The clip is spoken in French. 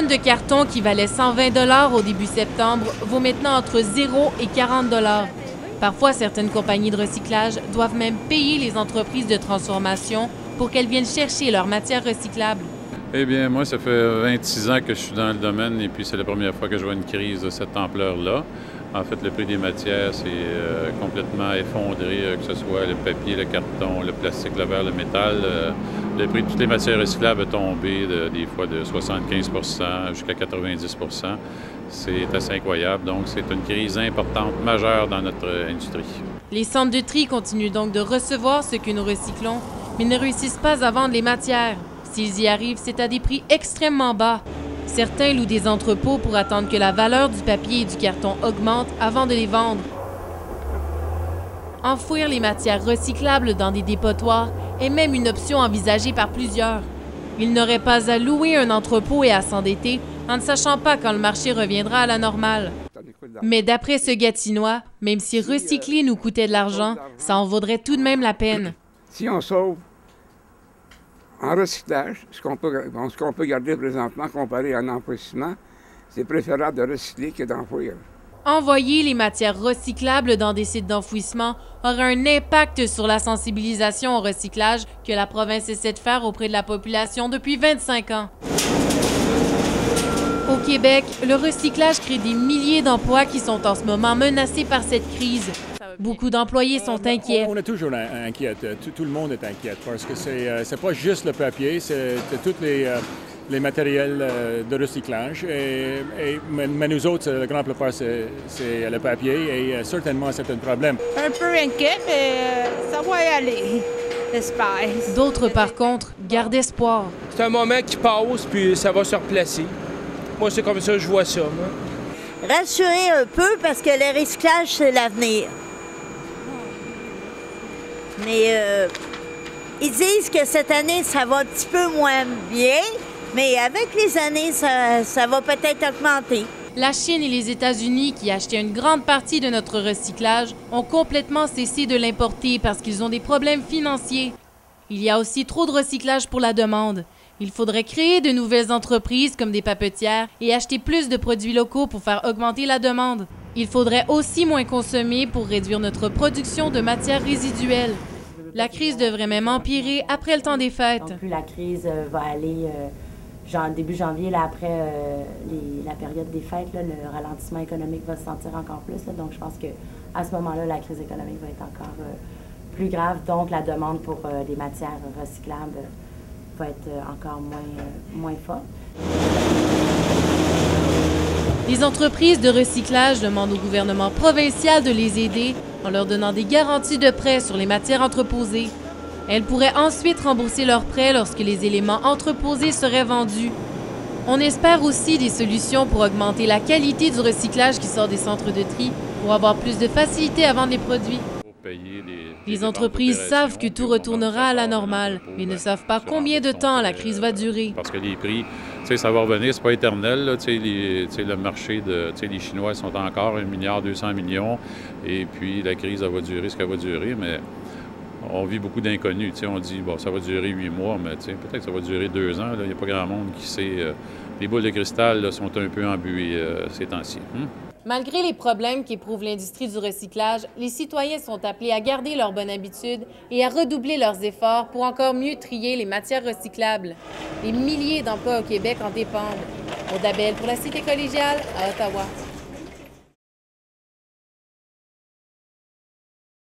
tonne de carton qui valait 120 $ au début septembre vaut maintenant entre 0 et 40 $. Parfois, certaines compagnies de recyclage doivent même payer les entreprises de transformation pour qu'elles viennent chercher leurs matières recyclables. Eh bien, moi, ça fait 26 ans que je suis dans le domaine et puis c'est la première fois que je vois une crise de cette ampleur-là. En fait, le prix des matières s'est complètement effondré, que ce soit le papier, le carton, le plastique, le verre, le métal. Le prix de toutes les matières recyclables a tombé des fois de 75 jusqu'à 90 %. C'est assez incroyable. Donc, c'est une crise importante, majeure dans notre industrie. Les centres de tri continuent donc de recevoir ce que nous recyclons, mais ne réussissent pas à vendre les matières. S'ils y arrivent, c'est à des prix extrêmement bas. Certains louent des entrepôts pour attendre que la valeur du papier et du carton augmente avant de les vendre. Enfouir les matières recyclables dans des dépotoirs est même une option envisagée par plusieurs. Ils n'auraient pas à louer un entrepôt et à s'endetter en ne sachant pas quand le marché reviendra à la normale. Mais d'après ce Gatinois, même si recycler nous coûtait de l'argent, ça en vaudrait tout de même la peine. Si on sauve en recyclage, ce qu'on peut garder présentement comparé à un enfouissement, c'est préférable de recycler que d'enfouir. Envoyer les matières recyclables dans des sites d'enfouissement aura un impact sur la sensibilisation au recyclage que la province essaie de faire auprès de la population depuis 25 ans. Au Québec, le recyclage crée des milliers d'emplois qui sont en ce moment menacés par cette crise. Beaucoup d'employés sont inquiets. On est toujours inquiets. Tout le monde est inquiet parce que c'est pas juste le papier, c'est tous les matériels de recyclage. Mais nous autres, la grande plupart, c'est le papier et certainement c'est un problème. Un peu inquiet, mais ça va y aller, j'espère. D'autres, par contre, gardent espoir. C'est un moment qui passe, puis ça va se replacer. Moi, c'est comme ça que je vois ça. Moi. Rassurer un peu parce que le recyclage, c'est l'avenir. Mais ils disent que cette année, ça va un petit peu moins bien, mais avec les années, ça va peut-être augmenter. La Chine et les États-Unis, qui achetaient une grande partie de notre recyclage, ont complètement cessé de l'importer parce qu'ils ont des problèmes financiers. Il y a aussi trop de recyclage pour la demande. Il faudrait créer de nouvelles entreprises comme des papetières et acheter plus de produits locaux pour faire augmenter la demande. Il faudrait aussi moins consommer pour réduire notre production de matières résiduelles. La crise devrait même empirer après le temps des fêtes. Donc, plus la crise va aller début janvier, là, après la période des fêtes, là, le ralentissement économique va se sentir encore plus. Là, donc, je pense qu'à ce moment-là, la crise économique va être encore plus grave. Donc, la demande pour les matières recyclables va être encore moins forte. Les entreprises de recyclage demandent au gouvernement provincial de les aider en leur donnant des garanties de prêt sur les matières entreposées. Elles pourraient ensuite rembourser leurs prêts lorsque les éléments entreposés seraient vendus. On espère aussi des solutions pour augmenter la qualité du recyclage qui sort des centres de tri pour avoir plus de facilité à vendre les produits. Les entreprises savent que tout retournera à la normale, mais ne savent pas combien de temps la crise va durer. Parce que les prix, ça va revenir, c'est pas éternel. Là, le marché, les Chinois sont encore 1,2 milliard et puis la crise, elle va durer ce qu'elle va durer, mais on vit beaucoup d'inconnus. On dit, bon, ça va durer 8 mois, mais peut-être que ça va durer 2 ans. Il n'y a pas grand monde qui sait. Les boules de cristal là, sont un peu embuées ces temps-ci. Malgré les problèmes qu'éprouve l'industrie du recyclage, les citoyens sont appelés à garder leur bonne habitude et à redoubler leurs efforts pour encore mieux trier les matières recyclables. Des milliers d'emplois au Québec en dépendent. Aude Abel pour la Cité collégiale à Ottawa.